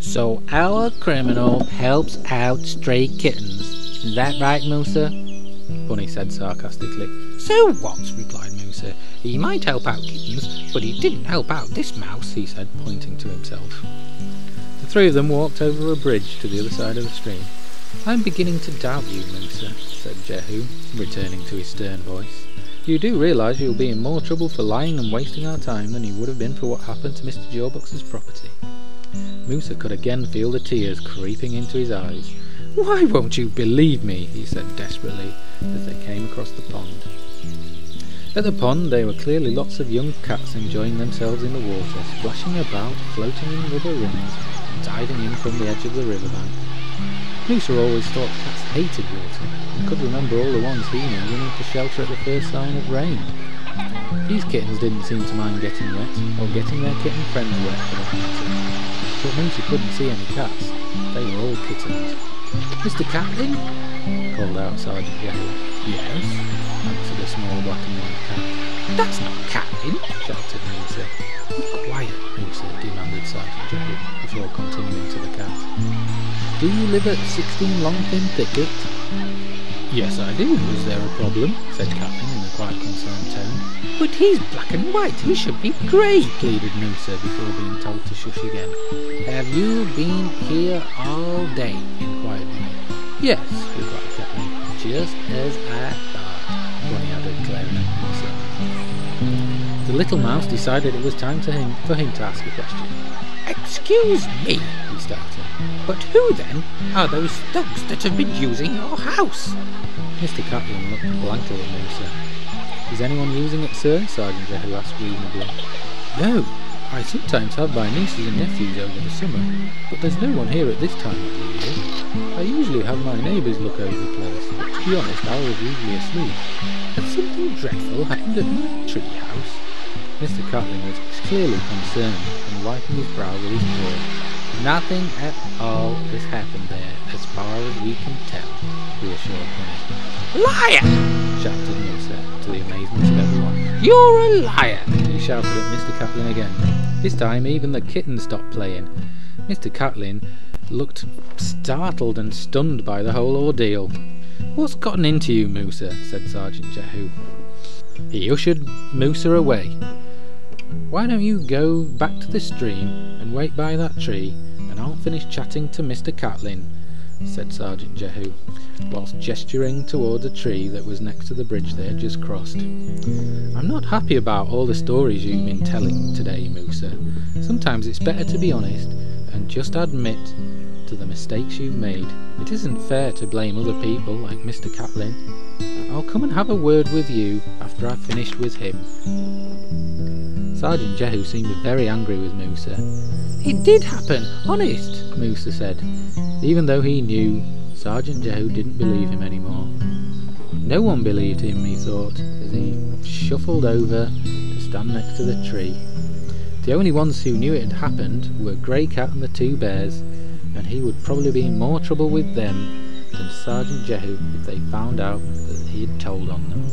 So our criminal helps out stray kittens. Is that right, Musa? Bunny said sarcastically. So what? Replied Musa. He might help out kittens, but he didn't help out this mouse, he said, pointing to himself. The three of them walked over a bridge to the other side of the stream. I'm beginning to doubt you, Musa, said Jehu, returning to his stern voice. You do realise you'll be in more trouble for lying and wasting our time than you would have been for what happened to Mr. Jawbucks's property. Musa could again feel the tears creeping into his eyes. Why won't you believe me? He said desperately as they came across the pond. At the pond there were clearly lots of young cats enjoying themselves in the water, splashing about, floating in rubber rings, and diving in from the edge of the riverbank. Musa always thought cats hated water, and could remember all the ones he knew running to shelter at the first sign of rain. These kittens didn't seem to mind getting wet, or getting their kitten friends wet for that matter. But Musa couldn't see any cats. They were all kittens. Mr. Catlin? Called out Sergeant Jehu. Yes, answered a small black and white cat. That's not Catlin, shouted Musa. Be quiet, Musa, demanded Sergeant Jehu, before continuing to the cat. Do you live at 16 Longfin Thicket? Yes, I do. Is there a problem? Said Catlin in a quite concerned tone. But he's black and white. He should be grey, pleaded Musa before being told to shush again. Have you been here all day? Inquired Bunny. Yes, replied Catlin. Just as I thought, Bunny added, glaring at Musa. The little mouse decided it was time for him to ask a question. Excuse me, he started. But who, then, are those thugs that have been using your house? Mr. Catlin looked blankly at Musa. Is anyone using it, sir? Sergeant Jehu asked reasonably. No, I sometimes have my nieces and nephews over the summer, but there's no one here at this time of the year. I usually have my neighbours look over the place, but to be honest, I was usually asleep. Has something dreadful happened at my tree house? Mr. Catlin was clearly concerned and wiping his brow with his paw. Nothing at all has happened there, as far as we can tell, reassured Bunny. Liar! Shouted Musa, to the amazement of everyone. You're a liar! He shouted at Mr. Catlin again. This time even the kitten stopped playing. Mr. Catlin looked startled and stunned by the whole ordeal. What's gotten into you, Musa? Said Sergeant Jehu. He ushered Musa away. Why don't you go back to the stream and wait by that tree, and I'll finish chatting to Mr. Catlin, said Sergeant Jehu, whilst gesturing towards a tree that was next to the bridge they had just crossed. I'm not happy about all the stories you've been telling today, Musa. Sometimes it's better to be honest and just admit to the mistakes you've made. It isn't fair to blame other people like Mr. Catlin. I'll come and have a word with you after I've finished with him. Sergeant Jehu seemed very angry with Musa. It did happen, honest, Musa said, even though he knew Sergeant Jehu didn't believe him anymore. No one believed him, he thought, as he shuffled over to stand next to the tree. The only ones who knew it had happened were Grey Cat and the two bears, and he would probably be in more trouble with them than Sergeant Jehu if they found out that he had told on them.